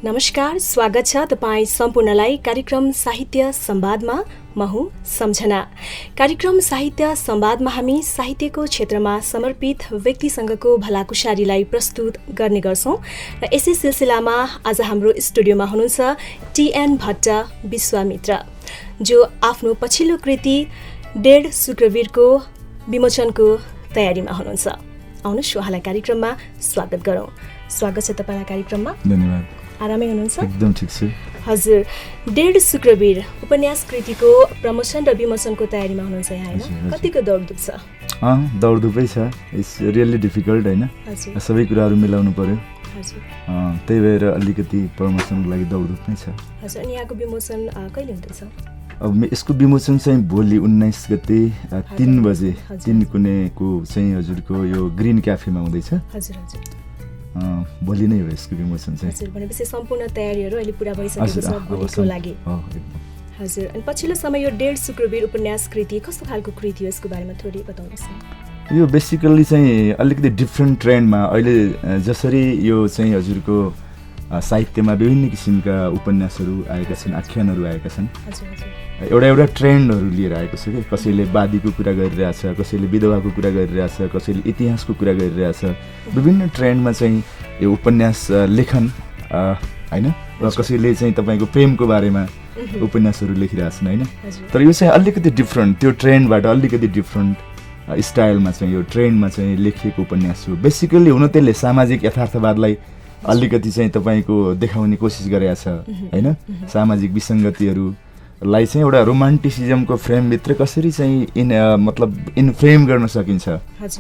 नमस्कार, स्वागत छ तपाईँ सम्पूर्णलाई कार्यक्रम साहित्य संवादमा। म हुँ सम्झना। कार्यक्रम साहित्य संवादमा हामी साहित्यको क्षेत्रमा समर्पित व्यक्तिसँगको भलाकुसारीलाई प्रस्तुत गर्ने गर्छौं र यसै सिलसिलामा आज हाम्रो स्टुडियोमा हुनुहुन्छ टी.एन. भट्ट विश्वामित्र, जो आफ्नो पछिल्लो कृति डेढ शुक्रवीरको विमोचनको तयारीमा हुनुहुन्छ। आउनुहोस् उहाँलाई कार्यक्रममा स्वागत गरौँ। स्वागत छ तपाईँलाई कार्यक्रममा। धन्यवाद। आरामै हुनुहुन्छ? एकदम ठिक छु। हजुर, डेढ शुक्रवीर उपन्यास कृतिको प्रमोसन र विमोचनको तयारीमा हुनुहुन्छ यहाँ, हैन? कतिको दौडधुप छ? दौडधुपै छ। इट्स रियली डिफिकल्ट, हैन? सबै कुराहरू मिलाउनु पर्यो। हजुर। त्यही भएर अलिकति प्रमोसनको लागि दौडधुप नै छ। हजुर, अनि यहाँको विमोचन कहिले हुँदैछ? अब यसको विमोचन चाहिँ भोलि 19 गते 3 बजे 3 कुनेको चाहिँ हजुरको यो ग्रिन क्याफेमा हुँदैछ। हजुर हजुर। भोलि नै हो यसको विमोचन चाहिँ। हजुर, भनेपछि सम्पूर्ण तयारीहरू अहिले पुरा भइसकेको छ भोलिको लागि। हजुर, अनि पछिल्लो समय यो डेढ शुक्रवीर उपन्यास कृति कस्तो खालको कृति हो, यसको बारेमा थोरै बताउनुहोस् न। यो बेसिकल्ली चाहिँ अलिकति डिफ्रेन्ट ट्रेन्डमा अहिले जसरी यो चाहिँ हजुरको साहित्यमा विभिन्न किसिमका उपन्यासहरू आएका छन्, आख्यानहरू आएका छन्। एउटा ट्रेन्डहरू लिएर आएको छ कि कसैले वादीको कुरा गरिरहेछ, कसैले विधवाको कुरा गरिरहेछ, कसैले इतिहासको कुरा गरिरहेछ। विभिन्न ट्रेन्डमा चाहिँ यो उपन्यास लेखन हैन, र कसैले चाहिँ तपाईँको प्रेमको बारेमा उपन्यासहरू लेखिरहेछन्, हैन? तर यो चाहिँ अलिकति डिफ्रेन्ट, त्यो ट्रेन्डबाट अलिकति डिफ्रेन्ट स्टाइलमा चाहिँ यो ट्रेन्डमा चाहिँ लेखिएको उपन्यास हो। बेसिकल्ली हुन त्यसले सामाजिक यथार्थवादलाई अलिकति चाहिँ तपाईँको देखाउने कोसिस गरेको छ, हैन? सामाजिक विसङ्गतिहरूलाई चाहिँ एउटा रोमान्टिसिजमको फ्रेमभित्र कसरी चाहिँ मतलब इनफ्रेम गर्न सकिन्छ,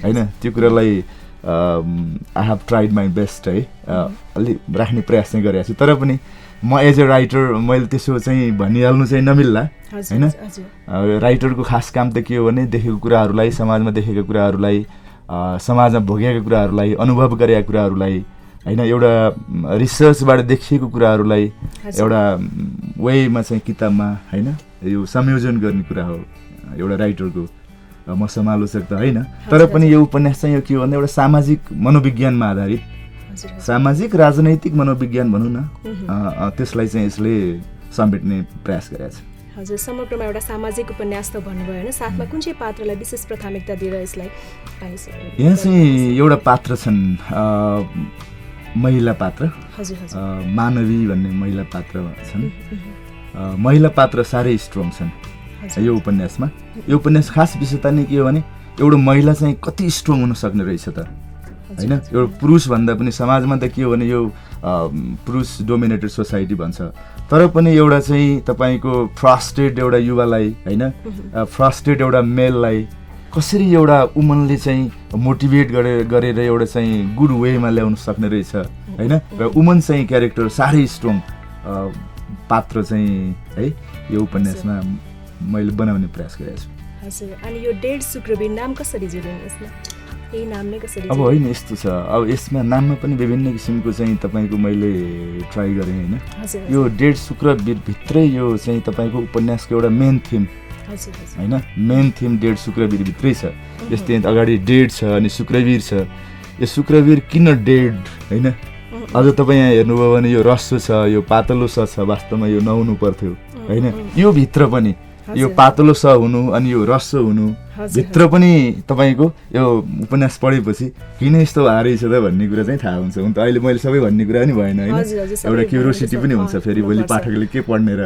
हैन? त्यो कुरालाई I have tried my best, है, अलि राख्ने प्रयास चाहिँ गरेको छु। तर पनि म एज अ राइटर मैले त्यसो चाहिँ भनिहाल्नु चाहिँ नमिल्ला, हैन? राइटरको खास काम त के हो भने देखेको कुराहरूलाई, समाजमा देखेका कुराहरूलाई, समाजमा भोगेका कुराहरूलाई, अनुभव गरेका कुराहरूलाई, हैन, एउटा रिसर्चबाट देखिएको कुराहरूलाई एउटा वेमा चाहिँ किताबमा, हैन, यो संयोजन गर्ने कुरा हो एउटा राइटरको। म समालोचक त होइन, तर पनि यो उपन्यास चाहिँ यो के हो भने एउटा सामाजिक मनोविज्ञानमा आधारित, सामाजिक राजनैतिक मनोविज्ञान भनौँ न, त्यसलाई चाहिँ यसले समेट्ने प्रयास गरेको छ। हजुर, समग्रमा एउटा सामाजिक उपन्यास त भन्नुभयो होइन, साथमा कुन चाहिँ पात्रलाई विशेष प्राथमिकता दिएर यसलाई पाइन्छ? यहाँ चाहिँ एउटा पात्र छन्, महिला पात्र, मानवी भन्ने महिला पात्र छन्। महिला पात्र साह्रै स्ट्रङ छन् यो उपन्यासमा। यो उपन्यास खास विशेषता नै के हो भने एउटा महिला चाहिँ कति स्ट्रङ हुन सक्ने रहेछ त, हैन? एउटा पुरुष भन्दा पनि समाजमा त के हो भने यो पुरुष डोमिनेटेड सोसाइटी भन्छ, तर पनि एउटा चाहिँ तपाईँको फ्रस्ट्रेटेड एउटा युवालाई, हैन, फ्रस्ट्रेटेड एउटा मेललाई कसरी एउटा वुमनले चाहिँ मोटिभेट गरेर एउटा चाहिँ गुड वेमा ल्याउन सक्ने रहेछ, हैन? र वुमन चाहिँ क्यारेक्टर साह्रै स्ट्रङ पात्र चाहिँ है यो उपन्यासमा मैले बनाउने प्रयास गरेको छु। हजुर, अनि यो डेढ शुक्रवीर नाम कसरी जोडिनु यसमा? यही नाम नै कसरी? अब होइन, यस्तो छ, अब यसमा नाममा पनि विभिन्न किसिमको चाहिँ तपाईँको मैले ट्राई गरेँ, हैन? यो डेढ शुक्रवीर भित्रै यो चाहिँ तपाईँको उपन्यासको एउटा मेन थिम, हैन? मेन थिम डेढ शुक्रवीर भित्रै छ। जस्तै अगाडि डेढ छ अनि शुक्रवीर छ। यो शुक्रवीर किन डेढ, हैन? अझ तपाईँ यहाँ हेर्नुभयो भने यो रस्सो छ, यो पातलो स छ, वास्तवमा यो नहुनु पर्थ्यो, हैन? यो भित्र पनि यो पातलो स हुनु अनि यो रस्सो हुनु भित्र पनि तपाईँको यो उपन्यास पढेपछि किन यस्तो हारेछ त भन्ने कुरा चाहिँ थाहा हुन्छ। हुन त अहिले मैले सबै भन्ने कुरा पनि भएन, हैन? एउटा क्युरियोसिटी पनि हुन्छ फेरि भोलि पाठकले के पढ्ने र।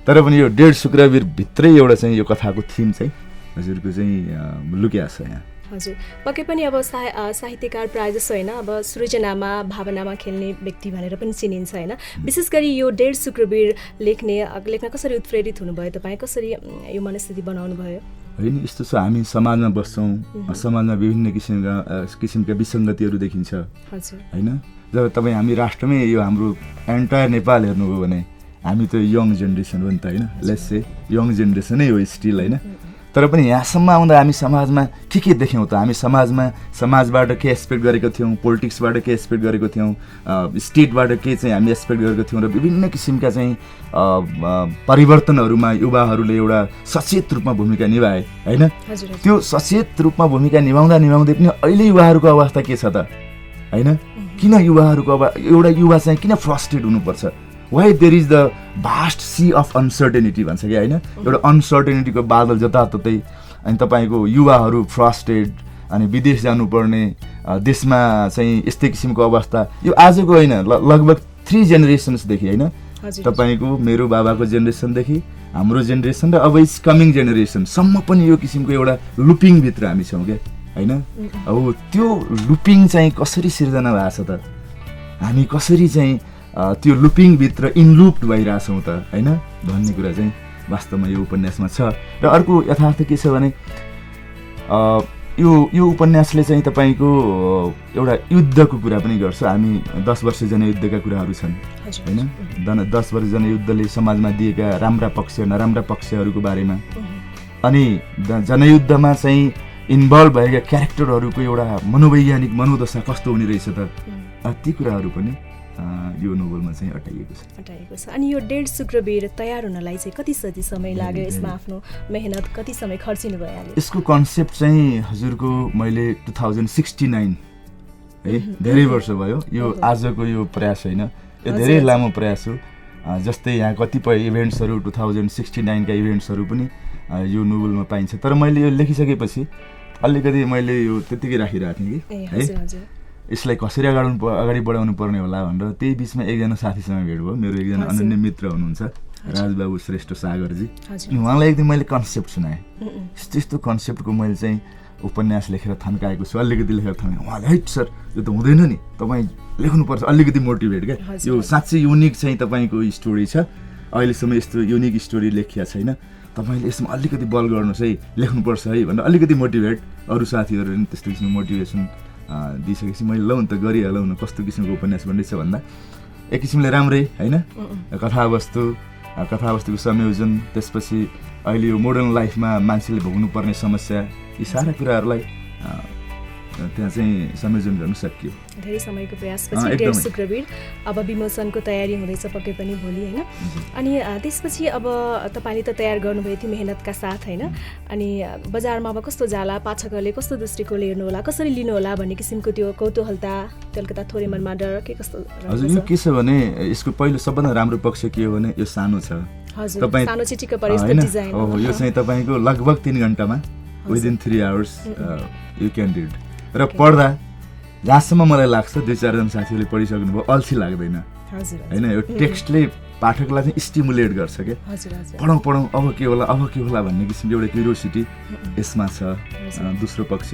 तर पनि यो डेढ शुक्रवीर भित्रै एउटा चाहिँ यो कथाको थिम चाहिँ हजुरको चाहिँ लुकिया छ यहाँ। हजुर, पक्कै पनि अब साहित्यकार प्रायः जसो होइन, अब सृजनामा भावनामा खेल्ने व्यक्ति भनेर पनि चिनिन्छ, होइन? विशेष गरी यो डेढ शुक्रवीर लेख्न कसरी उत्प्रेरित हुनुभयो तपाईँ? कसरी यो मनस्थिति बनाउनु भयो? होइन, यस्तो छ, हामी समाजमा बस्छौँ, समाजमा विभिन्न किसिमका विसङ्गतिहरू देखिन्छ, होइन? जब तपाईँ हामी राष्ट्रमै यो हाम्रो एन्टायर नेपाल हेर्नुभयो भने हामी त यङ जेनेरेसन हो नि त, होइन? लेट्स से यङ जेनेरेसनै हो स्टिल, होइन? तर पनि यहाँसम्म आउँदा हामी समाजमा के देख्यौँ त? हामी समाजबाट के एक्सपेक्ट गरेको थियौँ, पोलिटिक्सबाट के एक्सपेक्ट गरेको थियौँ, स्टेटबाट के चाहिँ हामी एक्सपेक्ट गरेको थियौँ, र विभिन्न किसिमका चाहिँ परिवर्तनहरूमा युवाहरूले एउटा सचेत रूपमा भूमिका निभाए, होइन? त्यो सचेत रूपमा भूमिका निभाउँदै पनि अहिले युवाहरूको अवस्था के छ त, होइन? किन युवाहरूको अब एउटा युवा चाहिँ किन फ्रस्ट्रेट हुनुपर्छ, why there is the vast sea of uncertainty भन्छ कि होइन, एउटा अनसर्टेनिटीको बादल जताततै, अनि तपाईँको युवाहरू फ्रस्ट्रेट, अनि विदेश जानुपर्ने, देशमा चाहिँ यस्तै किसिमको अवस्था, यो आजको होइन लगभग 3 जेनेरेसन्सदेखि होइन, तपाईँको मेरो बाबाको जेनेरेसनदेखि हाम्रो जेनेरेसन र अब इज कमिङ जेनेरेसनसम्म पनि यो किसिमको एउटा लुपिङभित्र हामी छौँ क्या होइन। अब त्यो लुपिङ चाहिँ कसरी सिर्जना भएको छ त, हामी कसरी चाहिँ त्यो लुपिङभित्र इनलुप्ड भइरहेछौँ त होइन भन्ने कुरा चाहिँ वास्तवमा यो उपन्यासमा छ। र अर्को यथार्थ के छ भने यो उपन्यासले चाहिँ तपाईँको एउटा युद्धको कुरा पनि गर्छ। हामी 10 वर्ष जनयुद्धका कुराहरू छन् होइन, 10 वर्ष जनयुद्धले समाजमा दिएका राम्रा पक्ष नराम्रा पक्षहरूको बारेमा, अनि जनयुद्धमा चाहिँ इन्भल्भ भएका क्यारेक्टरहरूको एउटा मनोवैज्ञानिक मनोदशा कस्तो हुने रहेछ त, ती कुराहरू पनि यो नोभलमा चाहिँ अटाइएको छ। अनि यो डेढ शुक्रवीर तयार हुनलाई चाहिँ कति समय लाग्यो, यसमा आफ्नो मेहनत कति समय खर्चिनु भयो? यसको कन्सेप्ट चाहिँ हजुरको मैले 2069 है, धेरै वर्ष भयो, यो आजको यो प्रयास होइन, यो धेरै लामो प्रयास हो। जस्तै यहाँ कतिपय इभेन्ट्सहरू 2069 का इभेन्ट्सहरू पनि यो नोभलमा पाइन्छ, तर मैले यो लेखिसकेपछि अलिकति मैले यो त्यतिकै राखिरहेको थिएँ कि है, यसलाई कसरी अगाडि बढाउनु पर्ने होला भनेर। त्यही बिचमा एकजना साथीसँग भेट भयो, मेरो एकजना अनन्य मित्र हुनुहुन्छ राजबाबु श्रेष्ठ सागरजी, अनि उहाँलाई एक दिन मैले कन्सेप्ट सुनाएँ, यस्तो कन्सेप्टको मैले चाहिँ उपन्यास लेखेर थन्काएको छु, अलिकति लेखेर थन्काएँ। उहाँले हैट सर यो त हुँदैन नि, तपाईँ लेख्नुपर्छ, अलिकति मोटिभेट क्या, यो साँच्चै युनिक चाहिँ तपाईँको स्टोरी छ, अहिलेसम्म यस्तो युनिक स्टोरी लेखिया छैन, तपाईँले यसमा अलिकति बल गर्नुहोस् है, लेख्नुपर्छ है भनेर अलिकति मोटिभेट, अरू साथीहरूले पनि त्यस्तो किसिमको मोटिभेसन दिइसकेपछि मैले लौ त गरिहालौँ न, कस्तो किसिमको उपन्यास बन्दैछ भन्दा एक किसिमले राम्रै होइन, कथावस्तुको संयोजन, त्यसपछि अहिले यो मोडर्न लाइफमा मान्छेले भोग्नुपर्ने समस्या, यी सारा कुराहरूलाई त्यहाँ चाहिँ संयोजन गर्न सकियो। धेरै समयको प्रयासपछि डेढ शुक्रवीर अब विमोचनको तयारी हुँदैछ पक्कै पनि भोलि होइन। अनि त्यसपछि अब तपाईँले त तयार गर्नुभएको थियो मेहनतका साथ होइन, अनि बजारमा अब कस्तो जाला, पाठकहरूले कस्तो दृष्टिकोणले हेर्नु होला, कसरी लिनु होला भन्ने किसिमको त्यो कौतूहलता, कलकत्ता थोरै मनमा डर के कस्तो? हजुर यो के छ भने यसको पहिलो सबभन्दा राम्रो पक्ष के हो भने यो सानो छ, तपाईँ सानो चिटिक्क परे यस्तो डिजाइन हो, यो चाहिँ तपाईँको लगभग 3 घण्टामा within 3 hours you can read, र पढ्दा जहाँसम्म मलाई लाग्छ 2-4 जना साथीहरूले पढिसक्नु भयो अल्छी लाग्दैन होइन। यो टेक्स्टले पाठकलाई चाहिँ स्टिमुलेट गर्छ क्या, पढौँ अब के होला भन्ने किसिमको एउटा क्युरियोसिटी यसमा छ। दोस्रो पक्ष,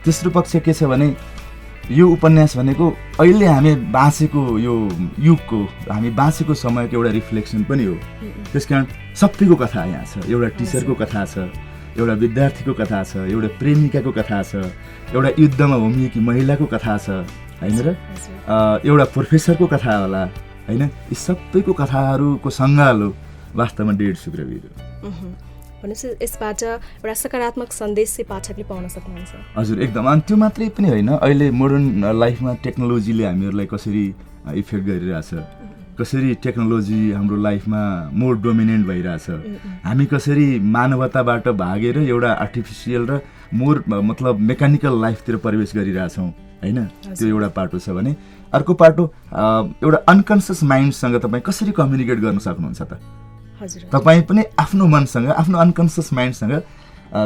तेस्रो पक्ष के छ भने यो उपन्यास भनेको अहिले हामी बाँचेको यो युगको, हामी बाँचेको समयको एउटा रिफ्लेक्सन पनि हो। त्यसकारण सबैको कथा यहाँ छ, एउटा टिचरको कथा छ, एउटा विद्यार्थीको कथा छ, एउटा प्रेमिकाको कथा छ, एउटा युद्धमा होमिएकी महिलाको कथा छ होइन, र एउटा प्रोफेसरको कथा होला होइन। यी सबैको कथाहरूको सङ्गालो वास्तवमा डेढ शुक्रवीर हो। भनेपछि यसबाट एउटा सकारात्मक सन्देश चाहिँ पाठकले पाउन सक्नुहुन्छ। हजुर एकदम, अनि त्यो मात्रै पनि होइन, अहिले मोडर्न लाइफमा टेक्नोलोजीले हामीहरूलाई कसरी इफेक्ट गरिरहेछ, कसरी टेक्नोलोजी हाम्रो लाइफमा मोर डोमिनेन्ट भइरहेछ, हामी कसरी मानवताबाट भागेर एउटा आर्टिफिसियल र मोर मतलब मेकानिकल लाइफतिर प्रवेश गरिरहेछौँ होइन, त्यो एउटा पाटो छ भने अर्को पाटो एउटा अनकन्सियस माइन्डसँग तपाईँ कसरी कम्युनिकेट गर्न सक्नुहुन्छ त। तपाईँ पनि आफ्नो मनसँग, आफ्नो अनकन्सियस माइन्डसँग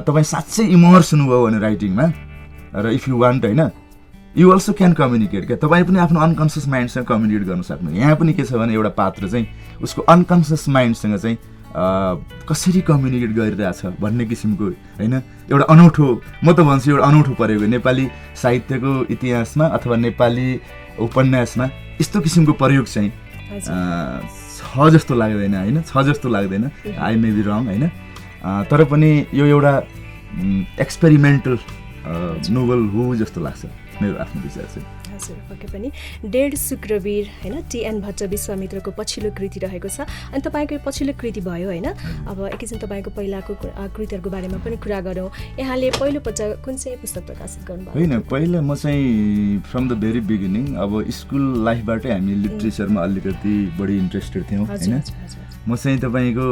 तपाईँ साँच्चै इमर्स हुनुभयो भने राइटिङमा, र इफ यु वान्ट होइन यु अल्सो क्यान कम्युनिकेट क्या, तपाईँ पनि आफ्नो अनकन्सियस माइन्डसँग कम्युनिकेट गर्न सक्नु। यहाँ पनि के छ भने एउटा पात्र चाहिँ उसको अनकन्सियस माइन्डसँग चाहिँ कसरी कम्युनिकेट गरिरहेछ भन्ने किसिमको होइन, एउटा अनौठो, म त भन्छु एउटा अनौठो परेको नेपाली साहित्यको इतिहासमा अथवा नेपाली उपन्यासमा यस्तो किसिमको प्रयोग चाहिँ छ जस्तो लाग्दैन होइन, छ जस्तो लाग्दैन, आई मे बी रङ होइन, तर पनि यो एउटा एक्सपेरिमेन्टल नोभल हो जस्तो लाग्छ मेरो आफ्नो विचार चाहिँ। हजुर पक्कै पनि डेढ शुक्रवीर होइन, टिएन भट्ट विश्वामित्रको पछिल्लो कृति रहेको छ, अनि तपाईँको पछिल्लो कृति भयो होइन। अब एकैछिन तपाईँको पहिलाको कृतिहरूको बारेमा पनि कुरा गरौँ। यहाँले पहिलोपटक कुन चाहिँ पुस्तक प्रकाशित गर्नुभयो? होइन, पहिला म चाहिँ फ्रम द भेरी बिगिनिङ अब स्कुल लाइफबाटै हामी लिट्रेचरमा अलिकति बढी इन्ट्रेस्टेड थियौँ होइन। म चाहिँ तपाईँको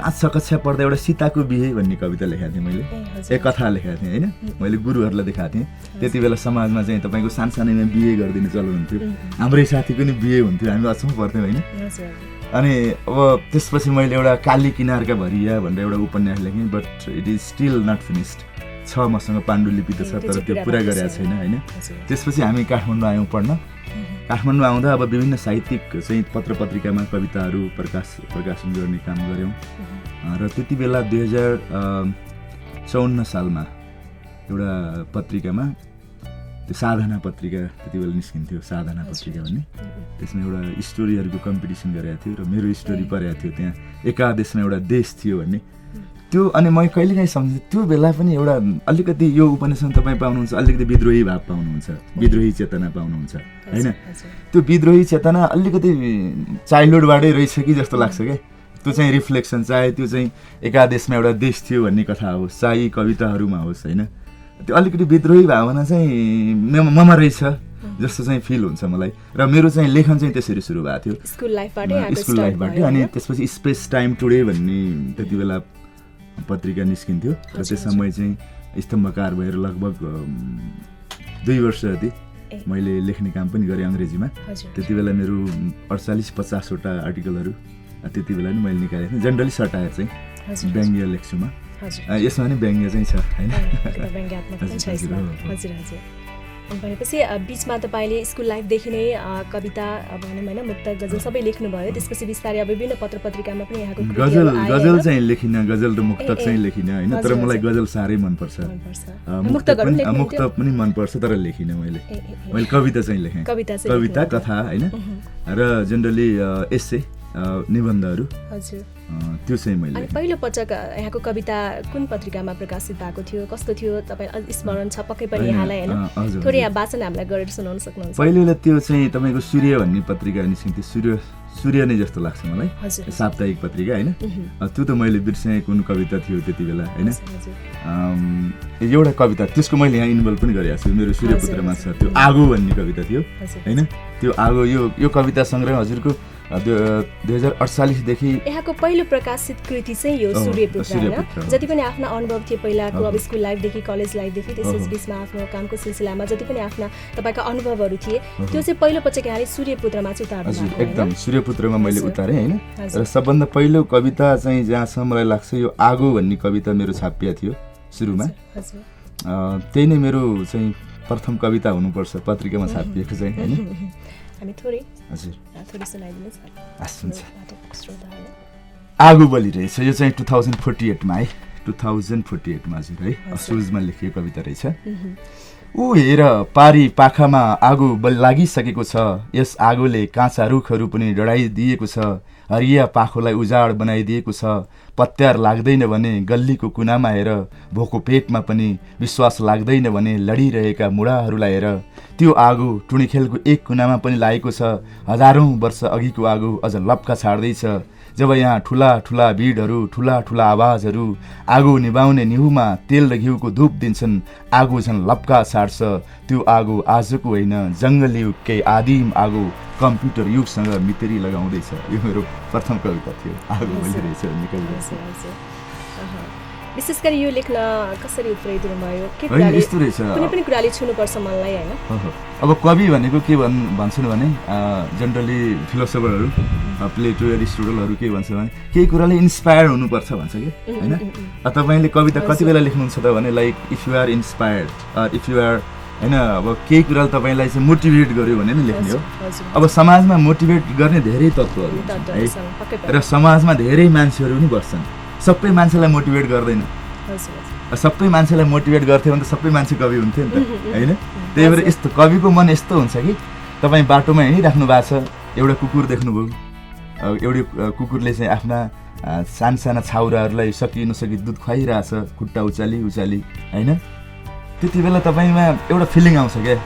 5-6 कक्षा पढ्दा एउटा सीताको बिहे भन्ने कविता लेखेको थिएँ मैले, एक कथा लेखेको थिएँ होइन, मैले गुरुहरूलाई देखाएको थिएँ। त्यति बेला समाजमा चाहिँ तपाईँको सानसानैमा बिहे गरिदिने चलन हुन्थ्यो, हाम्रै साथीको नि बिहे हुन्थ्यो, हामी अचम्म पर्थ्यौँ होइन। अनि अब त्यसपछि मैले एउटा काली किनारका भरिया भनेर एउटा उपन्यास लेखेँ, but it is still not finished. छ मसँग पाण्डुलिपि त छ, तर त्यो पुरा गरेको छैन होइन। त्यसपछि हामी काठमाडौँ आयौँ पढ्न। काठमाडौँ आउँदा अब विभिन्न साहित्यिक चाहिँ पत्र पत्रिकामा कविताहरू प्रकाशन गर्ने काम गऱ्यौँ। र त्यति बेला 2054 सालमा एउटा पत्रिकामा, त्यो साधना पत्रिका त्यति बेला निस्किन्थ्यो, साधना पत्रिका भन्ने, त्यसमा एउटा स्टोरीहरूको कम्पिटिसन गरेको थियो र मेरो स्टोरी परेको थियो त्यहाँ। एकादेशमा एउटा देश थियो भन्ने त्यो। अनि मैले कहिलेकाहीँ सम्झेँ त्यो बेला पनि एउटा अलिकति यो उपन्यासमा तपाईँ पाउनुहुन्छ अलिकति विद्रोही भाव पाउनुहुन्छ, विद्रोही चेतना पाउनुहुन्छ होइन। त्यो विद्रोही चेतना अलिकति चाइल्डहुडबाटै रहेछ कि जस्तो लाग्छ क्या। त्यो चाहिँ रिफ्लेक्सन, चाहे त्यो चाहिँ एकादेशमा एउटा देश थियो भन्ने कथा होस्, चाहे कविताहरूमा होस् होइन, त्यो अलिकति विद्रोही भावना चाहिँ ममा रहेछ जस्तो चाहिँ फिल हुन्छ मलाई। र मेरो चाहिँ लेखन चाहिँ त्यसरी सुरु भएको थियो स्कुल लाइफबाटै। अनि त्यसपछि स्पेस टाइम टुडे भन्ने त्यति बेला पत्रिका निस्किन्थ्यो र त्यसमा मैले चाहिँ स्तम्भकार भएर लगभग 2 वर्ष जति मैले लेख्ने काम पनि गरेँ अङ्ग्रेजीमा। त्यति बेला मेरो 48-50 वटा आर्टिकलहरू त्यति बेला नि मैले निकालेको थिएँ। जेनरली सटायर चाहिँ व्यङ्ग्य लेख्छु म, यसमा नि व्यङ्ग्य चाहिँ छ होइन। भनेपछि बिचमा तपाईँले स्कुल लाइफदेखि नै कविता भनौँ होइन, मुक्तक, गजल सबै लेख्नुभयो। त्यसपछि बिस्तारै अब विभिन्न पत्र पत्रिकामा पनि यहाँको गजल चाहिँ लेखिनँ, गजल र मुक्तक चाहिँ लेखिनँ होइन, तर मलाई गजल साह्रै मनपर्छ। मुक्तक पनि मनपर्छ, तर लेखिनँ मैले। कविता चाहिँ लेखेँ, कविता कथा होइन, र जेनरली एस्से निबन्धहरू त्यो चाहिँ मैले। अनि पहिलो पटक यहाँको कविता कुन पत्रिकामा प्रकाशित भएको थियो, कस्तो थियो, तपाईँ स्मरण छ पक्कै पनि यहाँलाई होइन, थोरै यहाँ वाचन हामीलाई गरेर सुनाउन सक्नुहुन्छ? पहिलो त्यो चाहिँ तपाईँको सूर्य भन्ने पत्रिका निस्किन्थ्यो, सूर्य नै जस्तो लाग्छ मलाई, साप्ताहिक पत्रिका होइन। त्यो त मैले बिर्सेँ कुन कविता थियो त्यति बेला होइन। एउटा कविता त्यसको मैले यहाँ इन्भल्भ पनि गरेको छु, मेरो सूर्यपुत्रमा छ, त्यो आगो भन्ने कविता थियो होइन। त्यो आगो यो कविता सङ्ग्रह हजुरको 2048 देखि यहाँको पहिलो प्रकाशित कृति चाहिँ यो सूर्यपुत्र होइन। जति पनि आफ्ना अनुभव थिए पहिलाको, अब स्कुल लाइफदेखि कलेज लाइफदेखि त्यसै बिचमा आफ्नो कामको सिलसिलामा जति पनि आफ्ना तपाईँका अनुभवहरू थिए, त्यो चाहिँ पहिलो पटक यहाँले सूर्यपुत्रमा चाहिँ उतार्नु भएको? एकदम सूर्यपुत्रमा मैले उतारेँ होइन। र सबभन्दा पहिलो कविता चाहिँ जहाँसम्म मलाई लाग्छ यो आगो भन्ने कविता मेरो छापिया थियो सुरुमा। त्यही नै मेरो चाहिँ प्रथम कविता हुनुपर्छ पत्रिकामा छापिएको चाहिँ होइन। हामी थोरै आगो बलिरहेछ, यो चाहिँ 2048मा है, 2048मा हजुर है, असोजमा लेखिएको कविता रहेछ। ऊ हेर पारी पाखामा आगो लागिसकेको छ, यस आगोले काँचा रुखहरू पनि डढाइदिएको छ, हरिया पाखोलाई उजाड बनाइदिएको छ, पत्यार लाग्दैन भने गल्लीको कुनामा हेर, भोको पेटमा पनि विश्वास लाग्दैन भने लडिरहेका मुढाहरूलाई हेर, त्यो आगो टुँडीखेलको एक कुनामा पनि लागेको छ, हजारौँ वर्ष अघिको आगो अझ लप्का छाड्दैछ, जब यहाँ ठुला ठुला भिडहरू, ठुला ठुला आवाजहरू आगो निभाउने निहुमा तेल र घिउको धूप दिन्छन्, आगो झन् लप्का छाड्छ, त्यो आगो आजको होइन, जङ्गल युगकै आदिम आगो कम्प्युटर युगसँग मितेरी लगाउँदैछ। यो मेरो प्रथम कविता थियो, आगो बलिरहेछ भन्ने कविता। विशेष गरी यो लेख्न कसरी उत्प्रेरित हुनुभयो? कुनै पनि कुराले छुनुपर्छ मनलाई होइन। अब कवि भनेको के भन्छन् भने जेनरली फिलोसफरहरू, प्लेटो, एरिस्टोटलहरू के भन्छ भने केही कुराले इन्सपायर हुनुपर्छ भन्छ कि होइन। तपाईँले कविता कति बेला लेख्नुहुन्छ त भने like if you are inspired, if you are होइन, अब केही कुराले तपाईँलाई चाहिँ मोटिभेट गर्यो भने नि लेख्ने हो। अब समाजमा मोटिभेट गर्ने धेरै तत्त्वहरू है, र समाजमा धेरै मान्छेहरू पनि बस्छन्, सबै मान्छेलाई मोटिभेट गर्दैन। सबै मान्छेलाई मोटिभेट गर्थ्यो भने त सबै मान्छे कवि हुन्थ्यो नि त होइन। त्यही भएर यस्तो कविको मन यस्तो हुन्छ कि तपाईँ बाटोमा हिँडिराख्नु भएको छ, एउटा कुकुर देख्नुभयो, एउटै कुकुरले चाहिँ आफ्ना साना छाउराहरूलाई सकि नसकि दुध खुवाइरहेछ, खुट्टा उचाली उचाली होइन। त्यति बेला तपाईँमा एउटा फिलिङ आउँछ क्या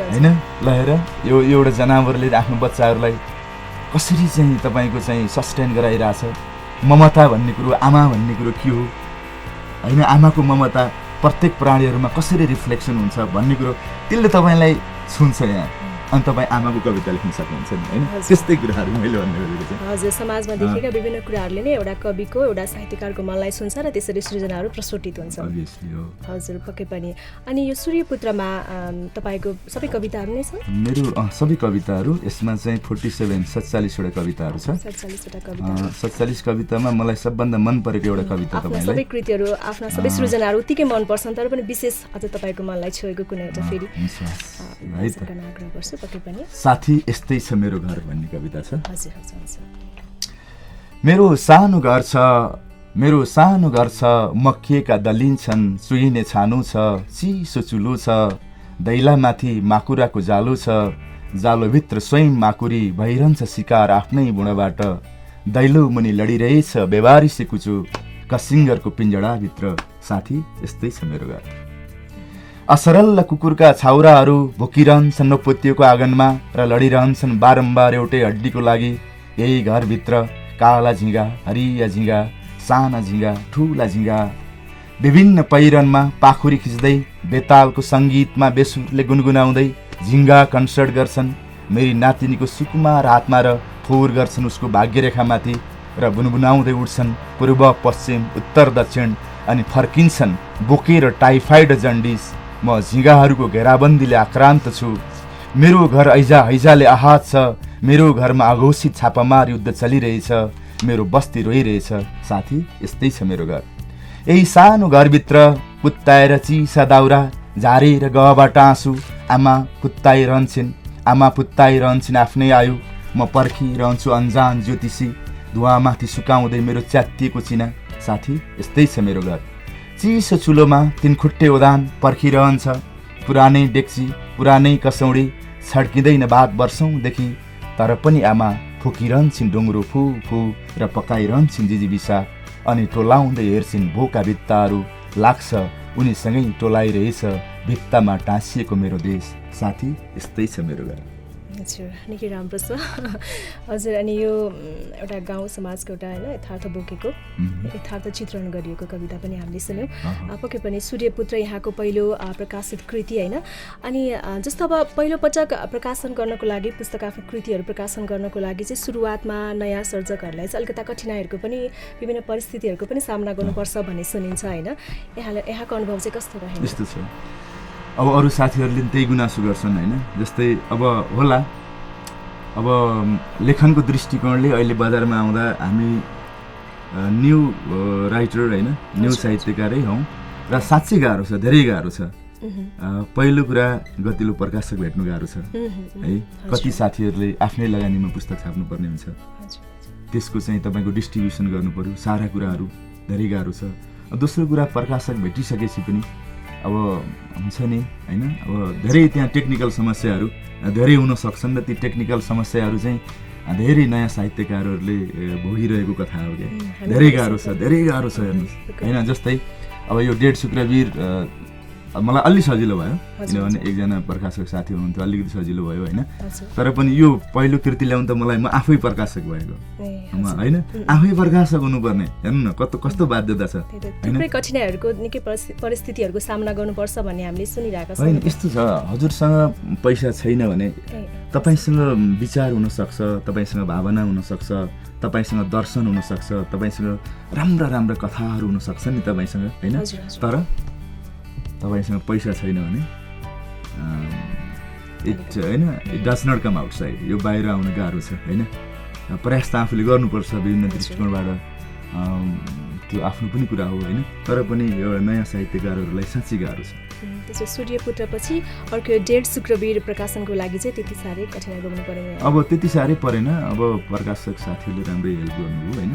होइन, ल हेर यो एउटा जनावरले आफ्नो बच्चाहरूलाई कसरी चाहिँ तपाईँको चाहिँ सस्टेन गराइरहेछ, ममता भन्ने कुरो, आमा भन्ने कुरो के हो होइन, आमाको ममता प्रत्येक प्राणीहरूमा कसरी रिफ्लेक्सन हुन्छ भन्ने कुरो त्यसले तपाईँलाई छुन्छ यहाँ। अनि तपाईँ आमाको कविता लेख्न सक्नुहुन्छ नि होइन त्यस्तै कुराहरू मैले भन्ने गरेको चाहिँ हजुर समाजमा देखेका विभिन्न कुराहरूले नै एउटा कविको एउटा साहित्यकारको मनलाई छुन्छ र त्यसरी सृजनाहरू प्रस्फुटित हुन्छ अभियसली हो हजुर पक्कै पनि अनि यो सूर्यपुत्रमा तपाईँको सबै कविताहरू नै छन् मेरो सबै कविताहरू यसमा चाहिँ 47 कविताहरू छ 47वटा कविता 47 कवितामा मलाई सबभन्दा मन परेको एउटा कविता आफ्ना तपाईँलाई सबै कृतिहरू आफ्ना सबै सृजनाहरू उत्तिकै मन पर्छन् तर पनि विशेष अझ तपाईँको मनलाई छोएको कुनै एउटा फेरि है त आग्रह गर्छु पक्कै पनि साथी यस्तै छ मेरो घर भन्ने कविता छ हजुर हजुर मेरो सानो घर छ मक्खिएका दलिन्छन् चुहिने छानो छ चिसो चुलो छ दैलामाथि माकुराको जालो छ जालोभित्र स्वयं माकुरी भइरहन्छ शिकार आफ्नै बुढाबाट दैलो मुनि लडिरहेछ बेवारिसे कुचो कसिङ्गरको पिञ्जडाभित्र साथी यस्तै छ मेरो घर असरल कुकुरका छाउराहरू भोकिरहन्छन् नपोतिएको आँगनमा र लडिरहन्छन् बारम्बार एउटै हड्डीको लागि यही घरभित्र काला झिँगा हरिया झिँगा साना झिँगा ठुला झिँगा विभिन्न पहिरनमा पाखुरी खिच्दै बेतालको सङ्गीतमा बेसुरले गुनगुनाउँदै झिँगा कन्सर्ट गर्छन् मेरी नातिनीको सुकुमार हातमा र फोहोर गर्छन् उसको भाग्यरेखामाथि र बुनबुनाउँदै उठ्छन् पूर्व पश्चिम उत्तर दक्षिण अनि फर्किन्छन् बोकेर टाइफाइड जन्डिस म झिँगाहरूको घेराबन्दीले आक्रान्त छु मेरो घर हैजाले आहात छ मेरो घरमा अघोषित छापामार युद्ध चलिरहेछ मेरो बस्ती रोइरहेछ साथी यस्तै छ मेरो घर यही सानो घरभित्र कुत्ताएर चिसा दाउरा झारेर गहबाट आँसु आमा पुत्ताइरहन्छन् आफ्नै आयु म पर्खिरहन्छु अन्जान ज्योतिषी धुवामाथि सुकाउँदै मेरो च्यातिएको चिना साथी यस्तै छ मेरो घर चिसो चुलोमा 3 खुट्टे ओदान पर्खिरहन्छ पुरानै डेक्ची पुरानै कसौडी छड्किँदैन भात वर्षौँदेखि तर पनि आमा फुकिरहन्छन् डुङ्ग्रो फु फु र पकाइरहन्छन् जिजीबिसा अनि टोलाउँदै हेर्छिन् भोका भित्ताहरू लाग्छ उनीसँगै टोलाइरहेछ भित्तामा टाँसिएको मेरो देश साथी यस्तै छ मेरो घर हजुर निकै राम्रो छ हजुर अनि यो एउटा गाउँ समाजको एउटा होइन यथार्थ बोकेको यथार्थ चित्रण गरिएको कविता पनि हामीले सुन्यौँ पक्कै पनि सूर्यपुत्र यहाँको पहिलो प्रकाशित कृति होइन अनि जस्तो अब पहिलोपटक प्रकाशन गर्नको लागि पुस्तक आफ्नो कृतिहरू प्रकाशन गर्नको लागि चाहिँ सुरुवातमा नयाँ सर्जकहरूलाई चाहिँ अलिकता कठिनाइहरूको पनि विभिन्न परिस्थितिहरूको पनि सामना गर्नुपर्छ भन्ने सुनिन्छ होइन यहाँको अनुभव चाहिँ कस्तो रह्यो यस्तो छ अब अरू साथीहरूले त्यही गुनासो गर्छन् होइन जस्तै अब होला अब लेखनको दृष्टिकोणले अहिले बजारमा आउँदा हामी न्यू राइटर होइन न्यू साहित्यकारै हौँ र साँच्चै गाह्रो छ धेरै गाह्रो छ पहिलो कुरा गतिलो प्रकाशक भेट्नु गाह्रो छ है कति साथीहरूले आफ्नै लगानीमा पुस्तक छाप्नुपर्ने हुन्छ त्यसको चाहिँ तपाईँको डिस्ट्रिब्युसन गर्नु पर्यो सारा कुराहरू धेरै गाह्रो छ दोस्रो कुरा प्रकाशक भेटिसकेपछि पनि अब हुन्छ नि होइन अब धेरै त्यहाँ टेक्निकल समस्याहरू धेरै हुन सक्छन् र ती टेक्निकल समस्याहरू चाहिँ धेरै नयाँ साहित्यकारहरूले भोगिरहेको कथा हो क्या धेरै गाह्रो छ हेर्नुहोस् होइन जस्तै अब यो डेढ शुक्रवीर मलाई अलि सजिलो भयो किनभने एकजना प्रकाशक साथी हुनुहुन्थ्यो अलिकति सजिलो भयो होइन तर पनि यो पहिलो कृति ल्याउनु त मलाई म आफै प्रकाशक भएको होइन आफै प्रकाशक हुनुपर्ने हेर्नु न कस्तो बाध्यता छ थुप्रै कठिनाइहरूको निकै परिस्थितिहरूको सामना गर्नुपर्छ भन्ने हामीले सुनिरहेका छौँ होइन यस्तो छ हजुरसँग पैसा छैन भने तपाईँसँग विचार हुनसक्छ तपाईँसँग भावना हुनसक्छ तपाईँसँग दर्शन हुनसक्छ तपाईँसँग राम्रा राम्रा कथाहरू हुनसक्छ नि तपाईँसँग होइन तर तपाईसँग पैसा छैन भने it does not come outside यो बाहिर आउन गाह्रो छ होइन प्रयास त आफूले गर्नुपर्छ विभिन्न दृष्टिकोणबाट त्यो आफ्नो पनि कुरा हो होइन तर पनि एउटा नयाँ साहित्यकारहरूलाई साँच्चै गाह्रो छ त्यसो सूर्यपुत्रपछि अर्को डेढ शुक्रवीर प्रकाशनको लागि चाहिँ त्यति साह्रै कठिनाइ गर्नु परेन अब त्यति साह्रै परेन अब प्रकाशक साथीहरूले राम्रै हेल्प गर्नुभयो होइन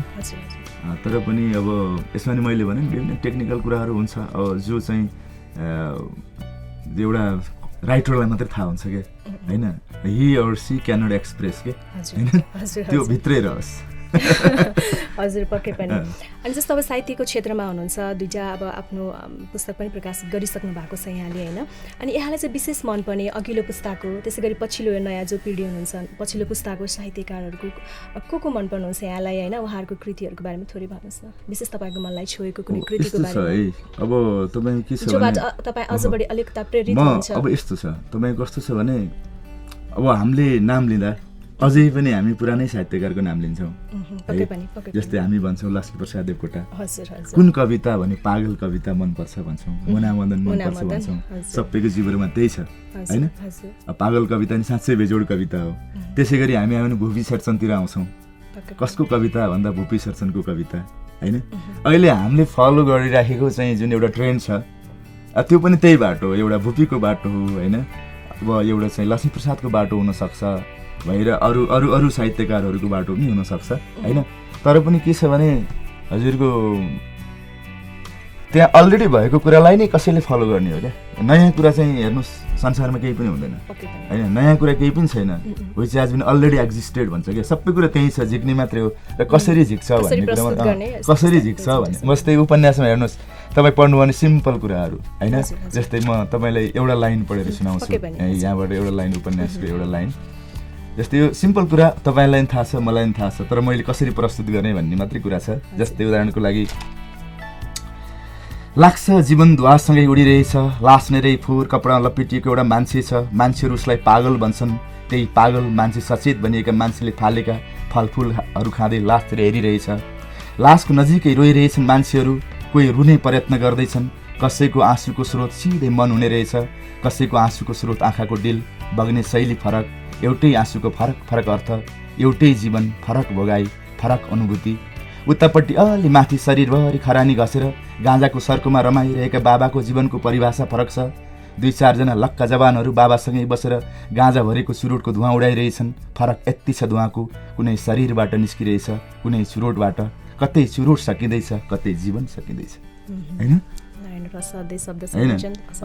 तर पनि अब यसमा नि मैले भने विभिन्न टेक्निकल कुराहरू हुन्छ अब जो चाहिँ एउटा राइटरलाई मात्रै थाहा हुन्छ क्या होइन he or she cannot express के होइन त्यो भित्रै रहोस् हजुर पक्कै पनि अनि जस्तो अब साहित्यको क्षेत्रमा हुनुहुन्छ दुईटा अब आफ्नो पुस्तक पनि प्रकाशित गरिसक्नु भएको छ यहाँले होइन अनि यहाँलाई चाहिँ विशेष मनपर्ने अघिल्लो पुस्ताको त्यसै गरी पछिल्लो नयाँ जो पिँढी हुनुहुन्छ पछिल्लो पुस्ताको साहित्यकारहरूको को मन पर्नुहुन्छ यहाँलाई होइन उहाँहरूको कृतिहरूको बारेमा थोरै भन्नुहोस् न विशेष तपाईँको मनलाई छोएको कुनै कृतिको बारेमा अब तपाईँ के छ जोबाट तपाईँ अझ बढी अलिकता प्रेरित हुनुहुन्छ अब यस्तो छ तपाईँ कस्तो छ भने अब हामीले नाम लिँदा अझै पनि हामी पुरानै साहित्यकारको नाम लिन्छौँ जस्तै हामी भन्छौँ लक्ष्मीप्रसाद देवकोटा कुन कविता भने पागल कविता मनपर्छ भन्छौँ मुनामदन मनपर्छ भन्छौँ सबैको जीवनमा त्यही छ होइन पागल कविता नि साँच्चै बेजोड कविता हो त्यसै गरी हामी आयो भने भुपी शेरचनतिर आउँछौँ कसको कविता भन्दा भुपी शेरचनको कविता होइन अहिले हामीले फलो गरिराखेको चाहिँ जुन एउटा ट्रेन्ड छ त्यो पनि त्यही बाटो हो एउटा भुपीको बाटो हो होइन अब एउटा चाहिँ लक्ष्मीप्रसादको बाटो हुनसक्छ भएर अरू अरू अरू साहित्यकारहरूको बाटो पनि हुनसक्छ होइन तर पनि के छ भने हजुरको त्यहाँ अलरेडी भएको कुरालाई नै कसैले फलो गर्ने हो क्या नयाँ कुरा चाहिँ हेर्नुहोस् संसारमा केही पनि हुँदैन होइन नयाँ कुरा केही पनि छैन which has been already existed भन्छ क्या सबै कुरा त्यही छ झिक्ने मात्रै हो र कसरी झिक्छ भन्ने कुरामा कसरी झिक्छ भन्ने जस्तै उपन्यासमा हेर्नुहोस् तपाईँ पढ्नु भने सिम्पल कुराहरू होइन जस्तै म तपाईँलाई एउटा लाइन पढेर सुनाउँछु यहाँबाट एउटा लाइन उपन्यासको एउटा लाइन जस्तै यो सिम्पल कुरा तपाईँलाई पनि थाहा छ मलाई पनि थाहा छ तर मैले कसरी प्रस्तुत गर्ने भन्ने मात्रै कुरा छ जस्तै उदाहरणको लागि लाग्छ जीवन धुवासँगै उडिरहेछ लास नेरै फोहोर कपडा लपेटिएको एउटा मान्छे छ मान्छेहरू उसलाई पागल भन्छन् त्यही पागल मान्छे सचेत भनिएका मान्छेले थालेका फलफुलहरू खाँदै लासतिर हेरिरहेछ लासको नजिकै रोइरहेछन् मान्छेहरू कोही रुने प्रयत्न गर्दैछन् कसैको आँसुको स्रोत सिधै मन हुने रहेछ कसैको आँसुको स्रोत आँखाको डिल बग्ने शैली फरक एउटै आँसुको फरक फरक अर्थ एउटै जीवन फरक भोगाई फरक अनुभूति उतापट्टि अलि माथि शरीरभरि खरानी घसेर गाँजाको सर्कोमा रमाइरहेका बाबाको जीवनको परिभाषा फरक छ 2-4 लक्का जवानहरू बाबासँगै बसेर गाँजा भरेको चुरोटको धुवाँ उडाइरहेछन् फरक यति छ धुवाँको कुनै शरीरबाट निस्किरहेछ कुनै चुरोटबाट कतै चुरोट सकिँदैछ कतै जीवन सकिँदैछ होइन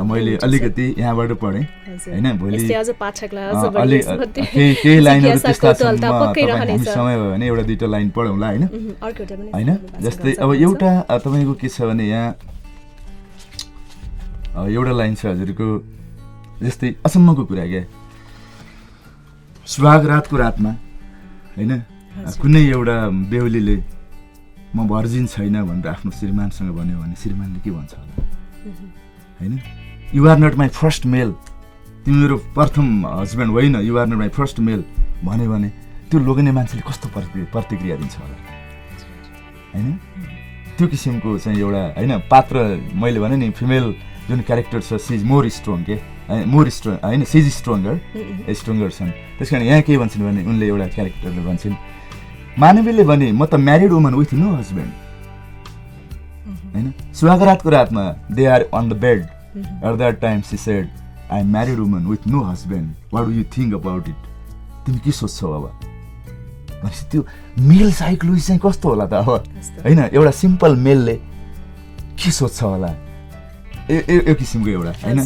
मैले अलिकति यहाँबाट पढेँ होइन भोलि केही लाइनहरू त्यस्ता छन् हामी समय भयो भने 1-2 लाइन पढौँला होइन होइन जस्तै अब एउटा तपाईँको के छ भने यहाँ एउटा लाइन छ हजुरको जस्तै अचम्मको कुरा क्या सुहाग रातको रातमा होइन कुनै एउटा बेहुलीले म भर्जिन छैन भनेर आफ्नो श्रीमानसँग भन्यो भने श्रीमानले के भन्छ होला होइन you are not my first male तिमी मेरो प्रथम हस्बेन्ड होइन you are not my first male भन्यो भने त्यो लोग्ने मान्छेले कस्तो प्रतिक्रिया दिन्छ होला होइन त्यो किसिमको चाहिँ एउटा होइन पात्र मैले भने नि फिमेल जुन क्यारेक्टर छ सी इज मोर स्ट्रङ के मोर स्ट्रङ होइन सी इज स्ट्रङ्गर छन् त्यस कारण यहाँ के भन्छन् भने उनले एउटा क्यारेक्टरले भन्छन् मानवीले भने म त married woman with no husband होइन सुहागरातको रातमा they are on the bed at that time she said I am married woman with no husband what do you think about it तिमी के सोध्छौ अब भनेपछि त्यो मेल साइकोलोजी चाहिँ कस्तो होला त अब होइन एउटा सिम्पल मेलले के सोध्छ होला यो किसिमको एउटा होइन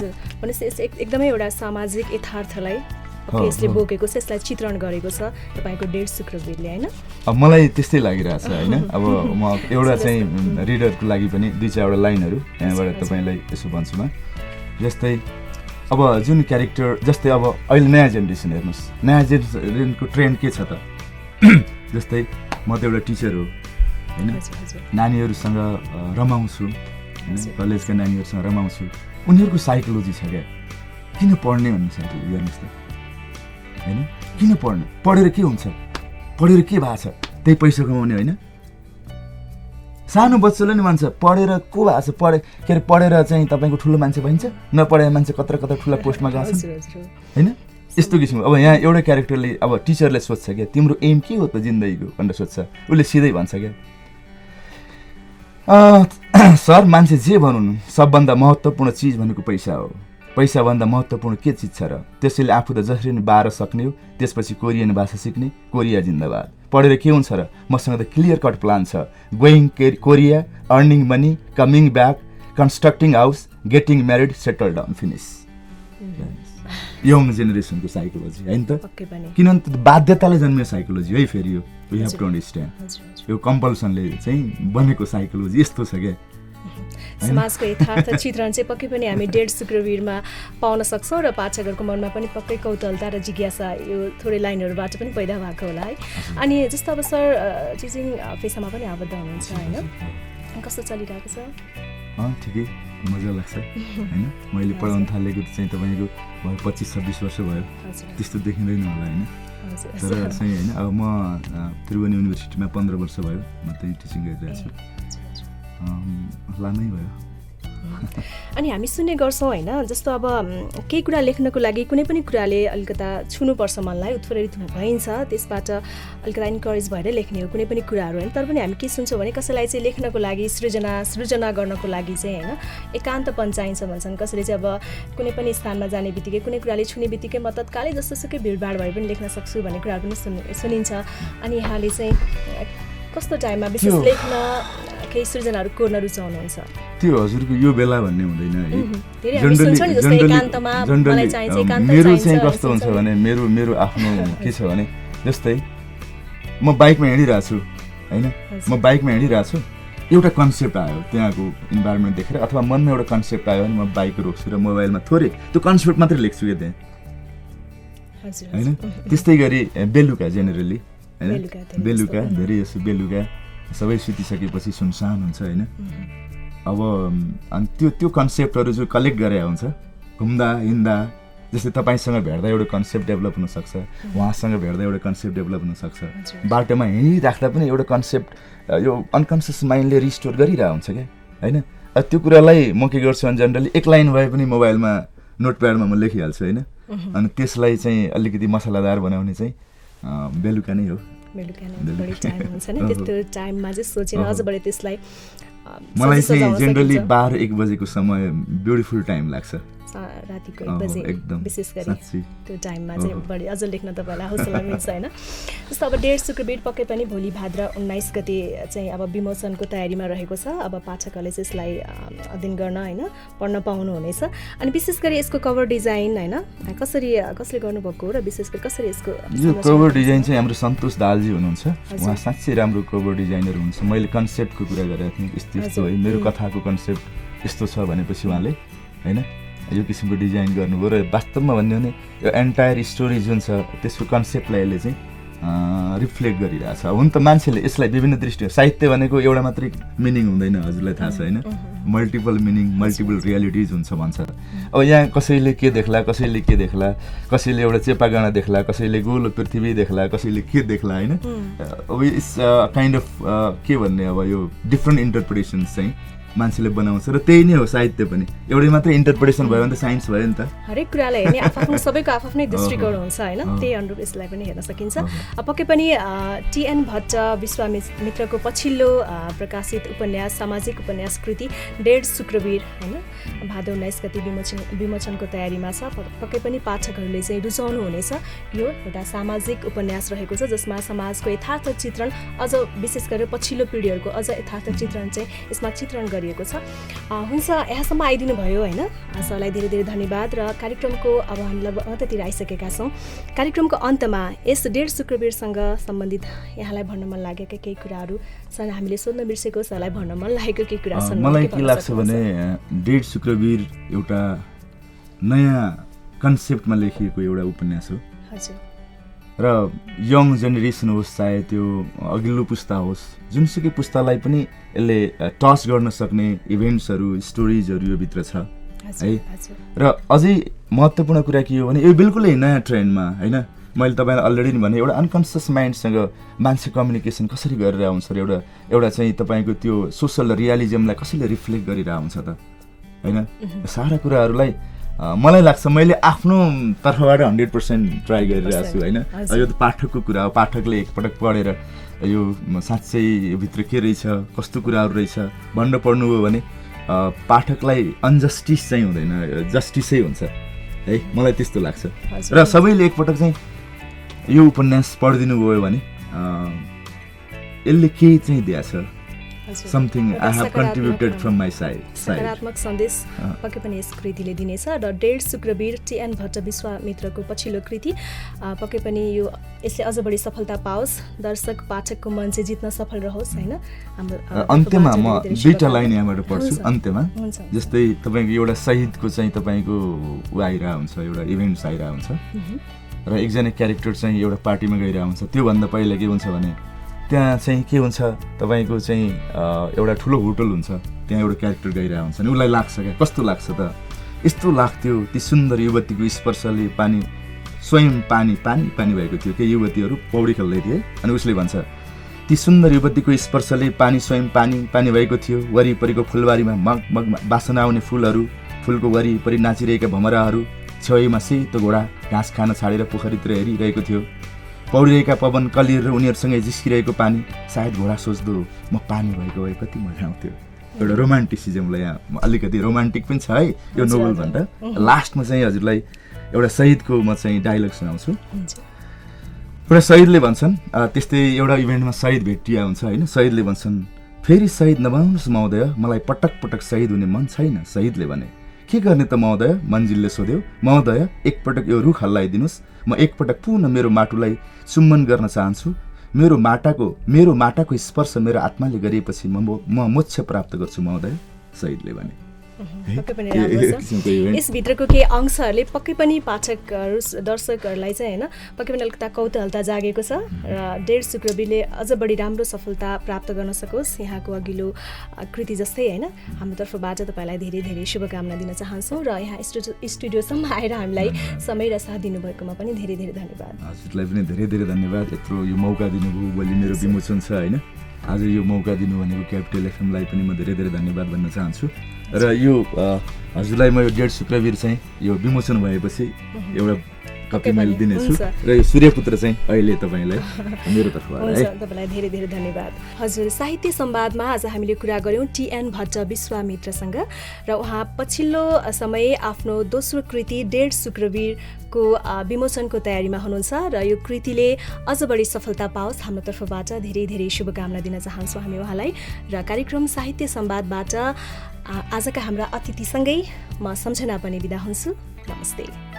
एकदमै एउटा सामाजिक यथार्थलाई यसले बोकेको छ यसलाई चित्रण गरेको छ तपाईँको डेढ शुक्रवीरले होइन अब मलाई त्यस्तै लागिरहेछ होइन अब म एउटा चाहिँ रिडरको लागि पनि 2-4 लाइनहरू यहाँबाट तपाईँलाई यसो भन्छु म जस्तै अब जुन क्यारेक्टर जस्तै अब अहिले नयाँ जेनेरेसन हेर्नुहोस् नयाँ जेनेरेसनको ट्रेन्ड के छ त जस्तै म त एउटा टिचर हो होइन नानीहरूसँग रमाउँछु कलेजका नानीहरूसँग रमाउँछु उनीहरूको साइकोलोजी छ क्या किन पढ्ने भन्ने साइकोलोजी हेर्नुहोस् त होइन किन पढ्ने पढेर के हुन्छ पढेर के भएको छ त्यही पैसा कमाउने होइन सानो बच्चाले नि भन्छ पढेर को भएको छ के अरे पढेर चाहिँ तपाईँको ठुलो मान्छे भइन्छ नपढेको मान्छे कत्र कत्र ठुला पोस्टमा गएको छ होइन यस्तो किसिमको अब यहाँ एउटा क्यारेक्टरले अब टिचरले सोध्छ क्या तिम्रो एम के हो त जिन्दगीको भनेर सोध्छ उसले सिधै भन्छ क्या सर मान्छे जे भनौँ सबभन्दा महत्त्वपूर्ण चिज भनेको पैसा हो पैसाभन्दा महत्त्वपूर्ण के चिज छ र त्यसैले आफू त जसरी नै बाह्र सक्ने हो त्यसपछि कोरियन भाषा सिक्ने कोरिया जिन्दाबाद पढेर के हुन्छ र मसँग त क्लियर कट प्लान छ going Korea earning money coming back constructing house getting married settle down finish young जेनेरेसनको साइकोलोजी होइन त किनभने बाध्यताले जन्मियो साइकोलोजी है फेरि यो वी हेभ टु अन्डरस्ट्यान्ड यो कम्पल्सनले चाहिँ बनेको साइकोलोजी यस्तो छ क्या समाजको यथार्थ चित्रण चाहिँ पक्कै पनि हामी डेढ शुक्रवीरमा पाउन सक्छौँ र पाठकहरूको मनमा पनि पक्कै कौतूहलता र जिज्ञासा यो थोरै लाइनहरूबाट पनि पैदा भएको होला है अनि जस्तो अब सर टिचिङ पेसामा पनि आबद्ध हुनुहुन्छ होइन कस्तो चलिरहेको छ ठिकै मजा लाग्छ होइन। मैले पढाउन थालेको चाहिँ तपाईँको 25-26 वर्ष भयो, त्यस्तो देखिँदैन होला होइन। तर चाहिँ होइन अब म त्रिभुवन युनिभर्सिटीमा 15 वर्ष भयो म त्यही टिचिङ गरिरहेको छु, लामै भयो। अनि हामी सुन्ने गर्छौँ होइन, जस्तो अब केही कुरा लेख्नको लागि कुनै पनि कुराले अलिकता छुनुपर्छ मनलाई, उत्प्रेरित भइन्छ, त्यसबाट अलिकता इन्करेज भएर लेख्ने हो कुनै पनि कुराहरू होइन। तर पनि हामी के सुन्छौँ भने कसैलाई चाहिँ लेख्नको लागि सृजना गर्नको लागि चाहिँ होइन एकान्तपन चाहिन्छ भन्छन्। कसैले चाहिँ अब कुनै पनि स्थानमा जाने बित्तिकै कुनै कुराले छुने बित्तिकै म तत्कालै जस्तोसुकै भिडभाड भए पनि लेख्न सक्छु भन्ने कुराहरू पनि सुनिन्छ। अनि यहाँले चाहिँ कस्तो टाइममा विशेष लेख्न केही सृजनाहरू कोर्न रुचाउनुहुन्छ? त्यो हजुरको यो बेला भन्ने हुँदैन है। जनरली मेरो चाहिँ कस्तो हुन्छ भने मेरो आफ्नो के छ भने जस्तै म बाइकमा हिँडिरहेको छु होइन, म बाइकमा हिँडिरहेको छु, एउटा कन्सेप्ट आयो त्यहाँको इन्भाइरोमेन्ट देखेर अथवा मनमा एउटा कन्सेप्ट आयो भने म बाइक रोक्छु र मोबाइलमा थोरै त्यो कन्सेप्ट मात्रै लेख्छु क्या त्यहाँ होइन। त्यस्तै गरी बेलुका जेनरली होइन, बेलुका धेरै जस्तो बेलुका सबै सुतिसकेपछि सुनसान हुन्छ होइन। अब अनि त्यो कन्सेप्टहरू जो कलेक्ट गरेर हुन्छ घुम्दा हिँड्दा, जस्तै तपाईँसँग भेट्दा एउटा कन्सेप्ट डेभलप हुनसक्छ, उहाँसँग भेट्दा एउटा कन्सेप्ट डेभलप हुनसक्छ, बाटोमा हिँडिराख्दा पनि एउटा कन्सेप्ट यो अनकन्सियस माइन्डले रिस्टोर गरिरहेको हुन्छ क्या होइन। त्यो कुरालाई म के गर्छु भने जनरली एक लाइन भए पनि मोबाइलमा नोटप्याडमा म लेखिहाल्छु होइन। अनि त्यसलाई चाहिँ अलिकति मसलादार बनाउने चाहिँ बेलुका नै हो। बेलुका नै बढी टाइम हुन्छ नि, त्यस्तो टाइममा चाहिँ सोचेर अझ बढी त्यसलाई मलाई चाहिँ जेनरली 12-1 बजेको समय ब्युटिफुल टाइम लाग्छ, रातिको 1 बजे विशेष गरी त्यो टाइममा चाहिँ बढी अझ लेख्न तपाईँलाई हौसला मिल्छ होइन। जस्तो अब 1.5 शुक्रबार पक्कै पनि भोलि भाद्र 19 गते चाहिँ अब विमोचनको तयारीमा रहेको छ। अब पाठकहरूले चाहिँ यसलाई अध्ययन गर्न होइन पढ्न पाउनुहुनेछ। अनि विशेष गरी यसको कभर डिजाइन होइन कसले गर्नुभएको र विशेष गरी कसरी यसको यो कभर डिजाइन चाहिँ हाम्रो सन्तोष दालजी हुनुहुन्छ, उहाँ साँच्चै राम्रो कभर डिजाइनर हुनुहुन्छ। मैले कन्सेप्टको कुरा गरेको थिएँ, यस्तो है मेरो कथाको कन्सेप्ट यस्तो छ भनेपछि उहाँले होइन यो किसिमको डिजाइन गर्नुभयो र वास्तवमा भन्यो भने यो एन्टायर स्टोरी जुन छ त्यसको कन्सेप्टलाई यसले चाहिँ रिफ्लेक्ट गरिरहेछ। हुन त मान्छेले यसलाई विभिन्न दृष्टि, साहित्य भनेको एउटा मात्रै मिनिङ हुँदैन, हजुरलाई थाहा छ होइन, मल्टिपल मिनिङ मल्टिपल रियालिटिज हुन्छ भन्छ। अब यहाँ कसैले के देख्ला, कसैले एउटा चेपागाना देख्ला, कसैले गोलो पृथ्वी देख्ला, कसैले के देख्ला होइन। अब इट्स काइन्ड अफ के भन्ने अब यो डिफ्रेन्ट इन्टरप्रिटेसन्स चाहिँ मान्छेले बनाउँछ र त्यही नै हो साहित्य पनि। एउटै मात्रै इन्टरप्रिटेसन भयो भने त साइन्स भयो नि त। हरेक कुरालाई हेर्ने आफ्नो सबैको आफ्नै दृष्टिकोण हुन्छ होइन, त्यही अनुरूप यसलाई पनि हेर्न सकिन्छ। पक्कै पनि टी.एन. भट्ट विश्वामित्रको पछिल्लो प्रकाशित उपन्यास सामाजिक उपन्यास कृति 1.5 शुक्रबार होइन भाद्र 19 गते विमोचनको तयारीमा छ। पक्कै पनि पाठकहरूले चाहिँ रुचाउनु हुनेछ। यो एउटा सामाजिक उपन्यास रहेको छ जसमा समाजको यथार्थ चित्रण अझ विशेष गरेर पछिल्लो पिँढीहरूको अझ यथार्थ चित्रण चाहिँ यसमा चित्रण गरिएको छ। हुन्छ, यहाँसम्म आइदिनु भयो होइन, सरलाई धेरै धेरै धन्यवाद। र कार्यक्रमको अब हामी लगभग अन्ततिर आइसकेका छौँ। कार्यक्रमको अन्तमा यस 1.5 शुक्रबारसँग सम्बन्धित यहाँलाई भन्न मन लागेका केही कुराहरू छन्, हामीले सोध्न बिर्सेको सरलाई भन्न मन लागेको केही कुरा छन्? मलाई के लाग्छ भने 1.5 शुक्रबार एउटा नयाँ कन्सेप्टमा लेखिएको एउटा उपन्यास हो। हजुर। र यङ जेनेरेसन होस् चाहे त्यो अघिल्लो पुस्ता होस्, जुनसुकै पुस्तालाई पनि यसले टच गर्न सक्ने इभेन्ट्सहरू स्टोरिजहरू यो भित्र छ है। र अझै महत्त्वपूर्ण कुरा के हो भने यो बिल्कुलै नयाँ ट्रेन्डमा होइन, मैले तपाईँलाई अलरेडी नि भने एउटा अनकन्सियस माइन्डसँग मान्छे कम्युनिकेसन कसरी गरेर आउँछ र एउटा चाहिँ तपाईँको त्यो सोसल रियालिजमलाई कसैले रिफ्लेक्ट गरिरहेको हुन्छ त होइन। सारा कुराहरूलाई मलाई लाग्छ मैले आफ्नो तर्फबाट 100% ट्राई गरिरहेको छु होइन। यो त पाठकको कुरा हो, पाठकले एकपटक पढेर यो साँच्चै भित्र के रहेछ कस्तो कुराहरू रहेछ भन्न पढ्नुभयो भने पाठकलाई अनजस्टिस चाहिँ हुँदैन, जस्टिसै हुन्छ है, मलाई त्यस्तो लाग्छ। र सबैले एकपटक चाहिँ यो उपन्यास पढिदिनु भयो भने यसले केही चाहिँ दिएछ, something I have contributed from my side. सकारात्मक सन्देश पक्कै पनि यस कृतिले दिनेछ। र 1.5 शुक्रबार टी.एन. भट्ट विश्वामित्रको पछिल्लो कृति पक्कै पनि यो यसले अझ बढी सफलता पाओस्, दर्शक पाठकको मन चाहिँ जित्न सफल रहोस् होइन। हाम्रो अन्त्यमा म दुईटा लाइन यहाँबाट पढ्छु अन्त्यमा, जस्तै तपाईँको एउटा शहीदको चाहिँ तपाईँको ऊ आइरहेको हुन्छ, एउटा इभेन्ट्स आइरहेको हुन्छ र एकजना क्यारेक्टर चाहिँ एउटा पार्टीमा गइरहेको हुन्छ। त्योभन्दा पहिला के हुन्छ भने त्यहाँ चाहिँ के हुन्छ तपाईँको चाहिँ एउटा ठुलो होटल हुन्छ, त्यहाँ एउटा क्यारेक्टर गाइरहेको हुन्छ नि उसलाई लाग्छ क्या, कस्तो लाग्छ त, यस्तो लाग्थ्यो ती सुन्दर युवतीको स्पर्शले पानी स्वयं पानी पानी पानी भएको थियो के युवतीहरू पौडी खेल्दै थिए। अनि उसले भन्छ ती सुन्दर युवतीको स्पर्शले पानी स्वयं पानी पानी भएको थियो, वरिपरिको फुलबारीमा मग मग बासना आउने फुलहरू, फुलको वरिपरि नाचिरहेका भमराहरू, छेउमा सेतो घोडा घाँस खान छाडेर पोखरीतिर हेरिरहेको थियो, पौडिरहेका पवन कलिएर उनीहरूसँगै जिस्किरहेको पानी, सायद घोडा सोच्दो म पानी भएको भए कति मजा आउँथ्यो। एउटा रोमान्टिसिजमलाई यहाँ अलिकति रोमान्टिक पनि छ है यो नोभल भन्दा। लास्टमा चाहिँ हजुरलाई एउटा शहीदको म चाहिँ डायलग सुनाउँछु। एउटा शहीदले भन्छन्, त्यस्तै एउटा इभेन्टमा शहीद भेटिया हुन्छ होइन, शहीदले भन्छन् फेरि शहीद नबन्नुहोस् महोदय, मलाई पटक पटक शहीद हुने मन छैन। शहीदले भने के गर्ने त महोदय, मन्जिलले सोध्यो। महोदय एकपटक यो रुख हल्लाइदिनुहोस्, म एकपटक पुनः मेरो माटोलाई चुम्बन गर्न चाहन्छु, मेरो माटाको स्पर्श मेरो आत्माले गरेपछि म मोक्ष प्राप्त गर्छु महोदय। शहीदले भने पक्कै पनि राम्रो छ। यसभित्रको केही अंशहरूले पक्कै पनि पाठकहरू दर्शकहरूलाई चाहिँ होइन पक्कै पनि अलिकता कौतूहलता जागेको छ र डेढ शुक्रवीरले अझ बढी राम्रो सफलता प्राप्त गर्न सकोस् यहाँको अघिल्लो कृति जस्तै होइन। हाम्रो तर्फबाट तपाईँलाई धेरै धेरै शुभकामना दिन चाहन्छौँ र यहाँ स्टुडियोसम्म आएर हामीलाई समय र साथ दिनुभएकोमा पनि धेरै धेरै धन्यवाद। हजुरलाई पनि धेरै धेरै धन्यवाद, यत्रो यो मौका दिनुभयो। भोलि मेरो विमोचन छ होइन, आज यो मौका दिनु भनेको क्यापिटल एफएमलाई पनि म धेरै धेरै धन्यवाद भन्न चाहन्छु। र यो हजुरलाई म यो डेढ शुक्रवीर चाहिँ यो विमोचन भएपछि एउटा कपी मैले दिनेछु र यो सूर्यपुत्र चाहिँ अहिले तपाईँलाई मेरो तर्फबाट तपाईँलाई धेरै धेरै धन्यवाद। हजुर, साहित्य संवादमा आज हामीले कुरा गऱ्यौँ टिएन भट्ट विश्वामित्रसँग र उहाँ पछिल्लो समय आफ्नो दोस्रो कृति डेढ शुक्रवीरको विमोचनको तयारीमा हुनुहुन्छ र यो कृतिले अझ बढी सफलता पाओस् हाम्रो तर्फबाट धेरै धेरै शुभकामना दिन चाहन्छौँ हामी उहाँलाई। र कार्यक्रम साहित्य संवादबाट आजका हाम्रा अतिथिसँगै म सम्झना पनि बिदा हुन्छु। नमस्ते।